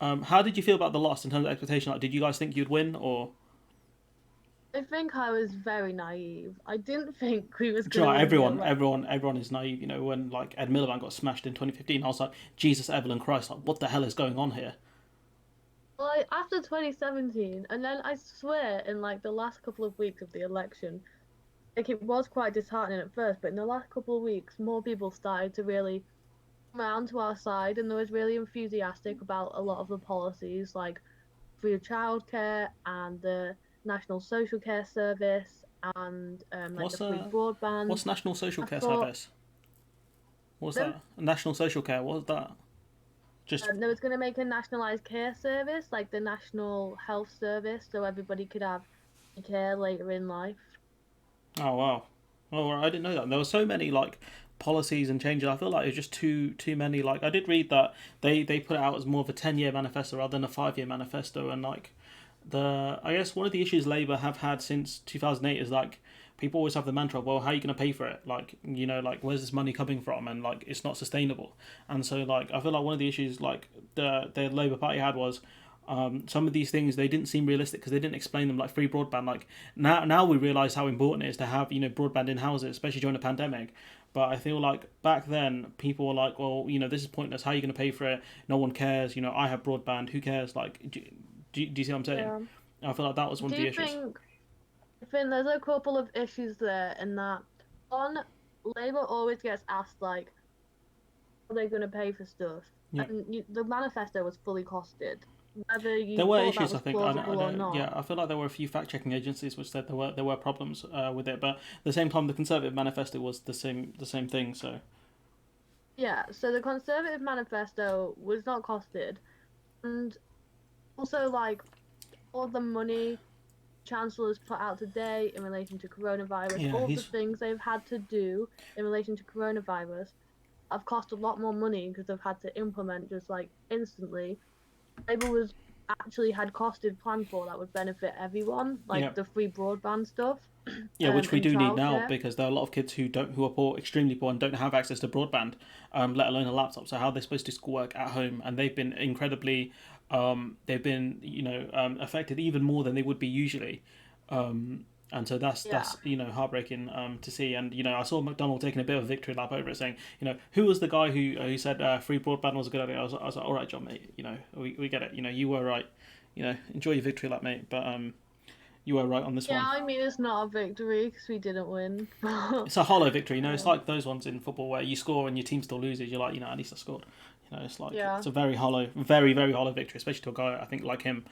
How did you feel about the loss in terms of expectation? Like, did you guys think you'd win, or I think I was very naive. I didn't think we was do you gonna know, win the everyone, election. everyone, everyone is naive. You know, when like Ed Miliband got smashed in 2015, I was like, Jesus, Evelyn Christ, like, what the hell is going on here? Like after 2017, and then I swear in like the last couple of weeks of the election, like it was quite disheartening at first, but in the last couple of weeks, more people started to really come around to our side, and there was really enthusiastic about a lot of the policies, like free childcare and the National Social Care Service and like the What's free uh, broadband. what's National Social I Care thought Service? What's them that? National Social Care. What was that? Just they was going to make a nationalized care service, like the National Health Service, so everybody could have care later in life. oh wow, oh I didn't know that. There were so many like policies and changes. I feel like it was just too many. Like I did read that they put it out as more of a 10-year manifesto rather than a 5-year manifesto, and like the I guess one of the issues Labour have had since 2008 is like people always have the mantra of, well, how are you going to pay for it? Like, you know, like where's this money coming from? And like it's not sustainable. And so like I feel like one of the issues like the Labour Party had was some of these things they didn't seem realistic because they didn't explain them, like free broadband. Like now we realize how important it is to have, you know, broadband in houses, especially during a pandemic. But I feel like back then people were like, well, you know, this is pointless. How are you going to pay for it? No one cares. You know, I have broadband. Who cares? Like, do you see what I'm saying? Yeah. I feel like that was one Do of the you issues. think, I think there's a couple of issues there in that on Labour always gets asked like, are they going to pay for stuff? Yeah, And the manifesto was fully costed, whether there you were thought that issues. I was think plausible or not. yeah, I feel like there were a few fact checking agencies which said there were problems with it, but at the same time, the Conservative manifesto was the same thing. So Yeah, so the Conservative manifesto was not costed, and also like all the money chancellors put out today in relation to coronavirus, yeah, all the he's things they've had to do in relation to coronavirus have cost a lot more money because they've had to implement just like instantly. Labour was actually had costed planned for that would benefit everyone, like yeah. the free broadband stuff, Yeah, which we and do need now childcare. because there are a lot of kids who are poor, extremely poor, and don't have access to broadband, let alone a laptop. So how are they supposed to do schoolwork at home? And they've been incredibly, they've been affected even more than they would be usually. And so Yeah. that's heartbreaking to see. And I saw McDonald taking a bit of a victory lap over it, saying, who was the guy who said free broadband was a good idea? I was like, all right, John, mate, we get it. You were right. Enjoy your victory lap, mate. But you were right on this Yeah, one. I mean it's not a victory because we didn't win. It's a hollow victory. It's um, like those ones in football where you score and your team still loses. You're like, at least I scored. It's like yeah. it's a very hollow, very very hollow victory, especially to a guy I think like him.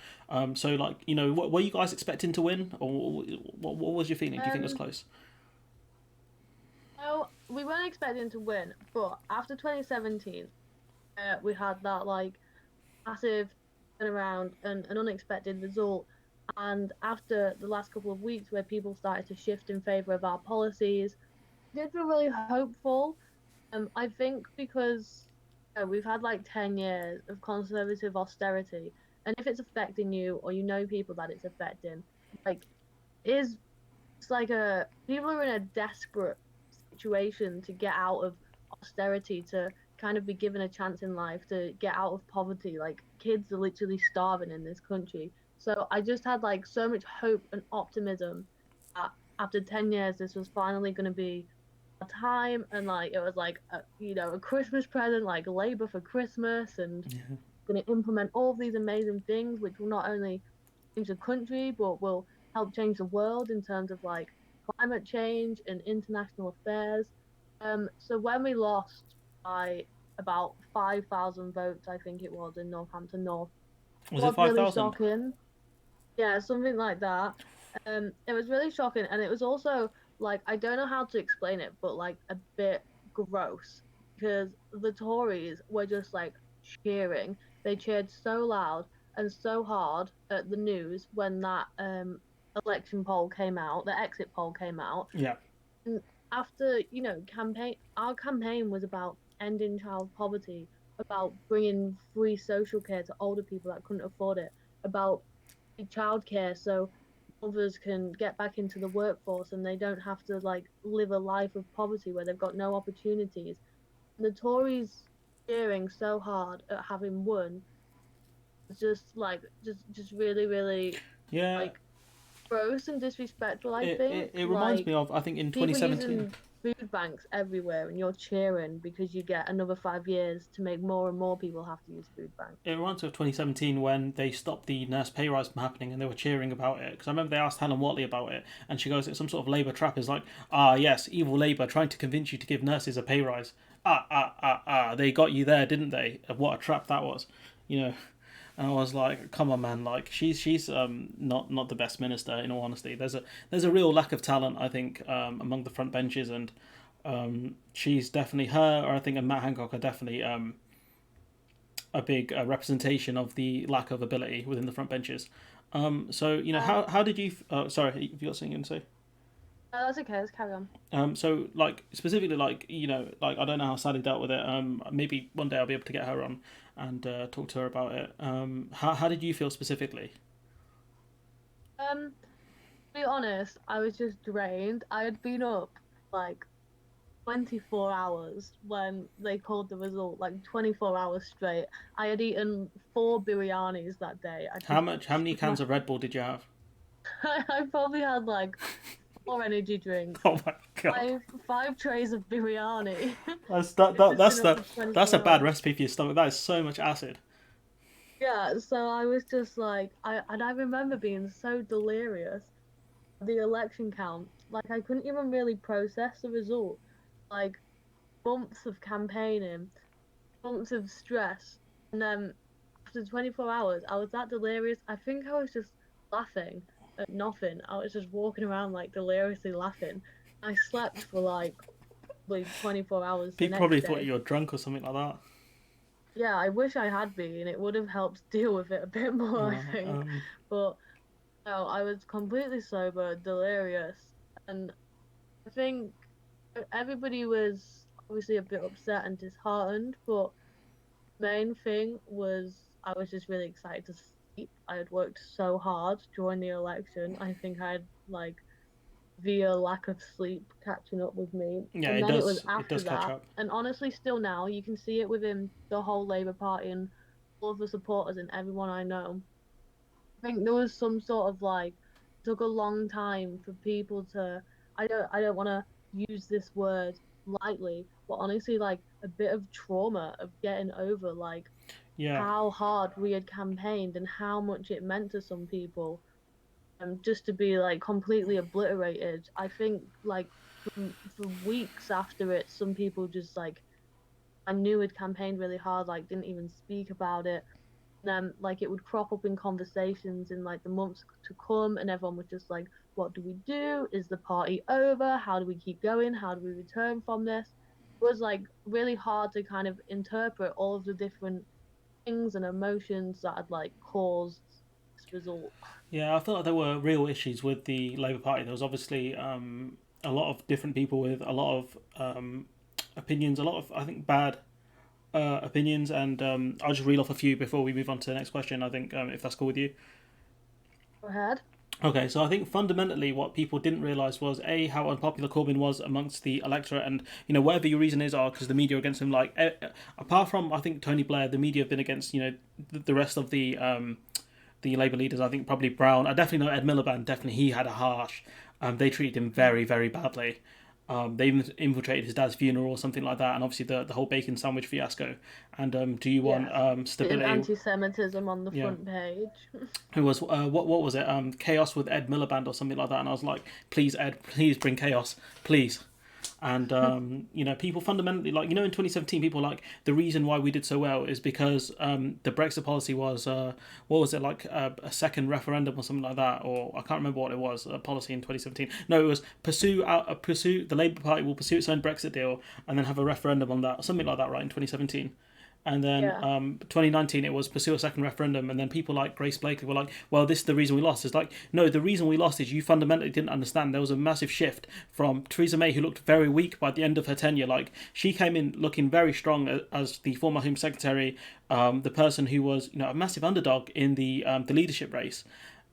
So like what were you guys expecting to win, or what was your feeling? Do you think it was Um, close? no, we weren't expecting to win, but after 2017, we had that like massive turnaround and an unexpected result. And after the last couple of weeks, where people started to shift in favor of our policies, I did feel really hopeful. I think because we've had like 10 years of conservative austerity, and if it's affecting you or you know people that it's affecting, like is it's like a people are in a desperate situation to get out of austerity, to kind of be given a chance in life to get out of poverty. Like kids are literally starving in this country. So I just had like so much hope and optimism that after 10 years this was finally going to be a time, and like it was like a Christmas present, like labor for Christmas, and Yeah, going to implement all of these amazing things which will not only change the country, but will help change the world in terms of like climate change and international affairs. So when we lost by about 5,000 votes, I think it was in Northampton North, it was it was five really thousand? shocking. Yeah, something like that. It was really shocking, and it was also like I don't know how to explain it, but like a bit gross because the Tories were just like cheering. They cheered so loud and so hard at the news when that election poll came out, the exit poll came out, Yeah, and after campaign, our campaign was about ending child poverty, about bringing free social care to older people that couldn't afford it, about childcare so mothers can get back into the workforce and they don't have to like live a life of poverty where they've got no opportunities. The Tories cheering so hard at having won just really, really Yeah, like gross and disrespectful, I think. it reminds Like me of, I think in people 2017. using food banks everywhere and you're cheering because you get another 5 years to make more and more people have to use food banks. It reminds me of 2017 when they stopped the nurse pay rise from happening and they were cheering about it. Because I remember they asked Helen Watley about it and she goes, it's some sort of Labour trap. It's like, ah, yes, evil Labour trying to convince you to give nurses a pay rise. They got you there, didn't they? What a trap that was, you know. And I was like, come on, man! Like she's not the best minister. In all honesty, there's a real lack of talent, I think, among the front benches, and she's definitely her, or I think, and Matt Hancock are definitely a big representation of the lack of ability within the front benches. So Uh, how did you? Sorry, have you got something to say? that's okay. Let's carry on. So like specifically, like like I don't know how Sally dealt with it. Maybe one day I'll be able to get her on and talk to her about it. How did you feel specifically? To be honest, I was just drained. I had been up like 24 hours when they called the result, like 24 hours straight. I had eaten 4 biryanis that day. I How just, much? How many cans of Red Bull did you have? I probably had like 4 energy drinks, Oh my god, five trays of biryani. that's that, It's that just been up for that's a 24 bad hours. recipe for your stomach. That is so much acid. Yeah, so I was just like, I remember being so delirious at the election count. Like I couldn't even really process the result. Like months of campaigning, months of stress, and then after 24 hours, I was that delirious. I think I was just laughing at nothing. I was just walking around like deliriously laughing. I slept for like 24 hours the People probably next thought day. you were drunk or something like that. Yeah, I wish I had been. It would have helped deal with it a bit more, I Uh, think. um, But no, I was completely sober, delirious, and I think everybody was obviously a bit upset and disheartened, but main thing was I was just really excited to sleep. I had worked so hard during the election. I think I had like via lack of sleep catching up with me. yeah, And then it was it after does catch that. up. And honestly, still now, you can see it within the whole Labour Party and all of the supporters and everyone I know. I think there was some sort of like took a long time for people to I don't want to use this word lightly, but honestly like a bit of trauma of getting over like Yeah, how hard we had campaigned and how much it meant to some people just to be like completely obliterated. I think like for weeks after it some people just like I knew had campaigned really hard like didn't even speak about it. Like it would crop up in conversations in like the months to come and everyone was just like what do we do, is the party over, how do we keep going, how do we return from this. It was like really hard to kind of interpret all of the different things and emotions that had like caused this result. yeah. I felt like there were real issues with the Labour Party. There was obviously a lot of different people with a lot of opinions, a lot of I think bad opinions, and I'll just reel off a few before we move on to the next question. I think if that's cool with you. Go ahead. Okay, so I think fundamentally what people didn't realise was a how unpopular Corbyn was amongst the electorate, and whatever your reason is, or because the media are against him. Like apart from I think Tony Blair, the media have been against the rest of the Labour leaders. I think probably Brown. I definitely know Ed Miliband. Definitely he had a harsh. They treated him very very badly. They even infiltrated his dad's funeral or something like that, and obviously the whole bacon sandwich fiasco. And do you want Yes. And stability? anti-Semitism on the Yeah, front page. who was what was it? Chaos with Ed Miliband or something like that. And I was like, please Ed, please bring chaos, please. And people fundamentally like in 2017, people were like the reason why we did so well is because the Brexit policy was what was it like a second referendum or something like that, or I can't remember what it was, a policy in 2017. No, it was pursue the Labour Party will pursue its own Brexit deal and then have a referendum on that, something like that, right, in 2017. And then Yeah. 2019 it was pursue a second referendum, and then people like Grace Blakely were like, well, this is the reason we lost. It's like, no, the reason we lost is you fundamentally didn't understand. There was a massive shift from Theresa May, who looked very weak by the end of her tenure. Like she came in looking very strong as the former Home Secretary, the person who was a massive underdog in the leadership race.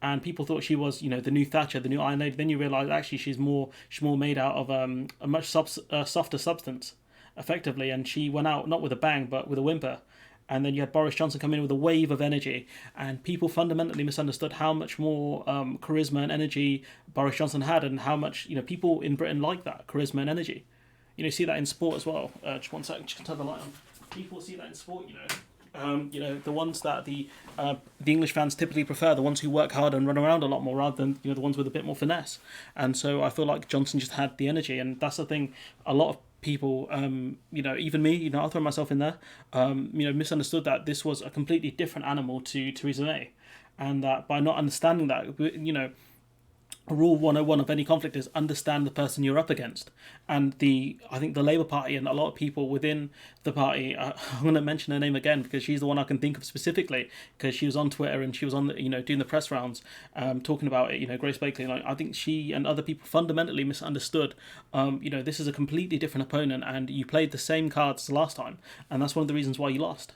And people thought she was, the new Thatcher, the new Iron Lady. Then you realise actually she's more made out of a much softer substance, effectively, and she went out not with a bang but with a whimper, and then you had Boris Johnson come in with a wave of energy, and people fundamentally misunderstood how much more charisma and energy Boris Johnson had, and how much people in Britain like that charisma and energy. You see that in sport as well. Just one second, just turn the light on. People see that in sport, the ones that the English fans typically prefer, the ones who work hard and run around a lot more, rather than the ones with a bit more finesse. And so I feel like Johnson just had the energy, and that's the thing. A lot of people, even me, I'll throw myself in there, misunderstood that this was a completely different animal to Theresa May, and that by not understanding that, rule 101 of any conflict is understand the person you're up against. And I think the Labour Party and a lot of people within the party, I'm going to mention her name again because she's the one I can think of specifically, because she was on Twitter and she was on doing the press rounds, talking about it, Grace Blakely. Like, I think she and other people fundamentally misunderstood, this is a completely different opponent and you played the same cards as last time, and that's one of the reasons why you lost.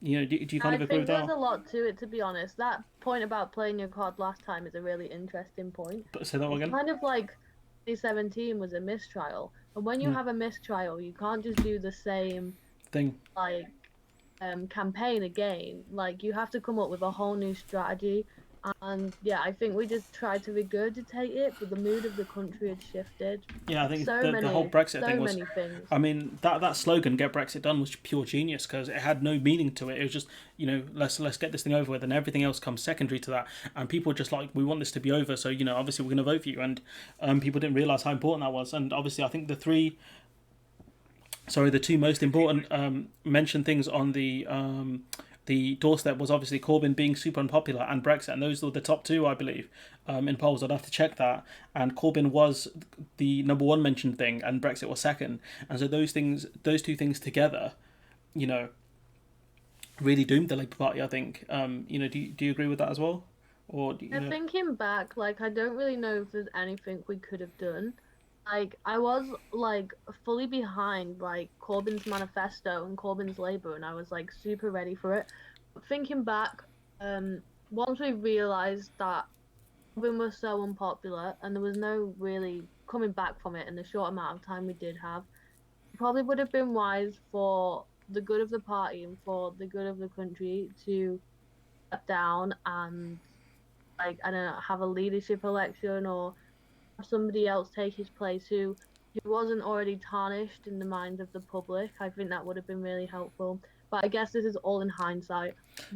Do you kind of agree with that? I think there's a lot to it, to be honest. That point about playing your card last time is a really interesting point. But say that again. It's kind of like 2017 was a mistrial, and when you have a mistrial, you can't just do the same thing, campaign again. Like, you have to come up with a whole new strategy. And yeah, I think we just tried to regurgitate it, but the mood of the country had shifted. Yeah, I think the whole Brexit thing was. Many things. I mean, that slogan "Get Brexit Done" was pure genius, because it had no meaning to it. It was just, let's get this thing over with, and everything else comes secondary to that. And people were just like, we want this to be over, so obviously we're going to vote for you. And people didn't realise how important that was. And obviously, I think the two most important mentioned things on the doorstep was obviously Corbyn being super unpopular and Brexit, and those were the top two, I believe, in polls. I'd have to check that. And Corbyn was the number one mentioned thing, and Brexit was second. And so those two things together, really doomed the Labour Party, I think. Do you agree with that as well? Or thinking back, I don't really know if there's anything we could have done. I was fully behind Corbyn's manifesto and Corbyn's Labour, and I was super ready for it. But thinking back, once we realised that Corbyn was so unpopular and there was no really coming back from it in the short amount of time we did have, it probably would have been wise for the good of the party and for the good of the country to step down and I don't know, have a leadership election or somebody else take his place who wasn't already tarnished in the minds of the public. I think that would have been really helpful. But I guess this is all in hindsight.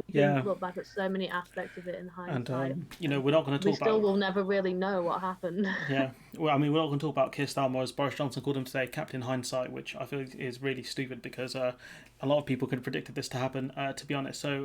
We can look back at so many aspects of it in hindsight. And we're not going to talk about. We still will never really know what happened. Yeah, well, I mean, we're not going to talk about Keir Starmer, as Boris Johnson called him today, Captain Hindsight, which I feel is really stupid, because a lot of people could have predicted this to happen. To be honest, so.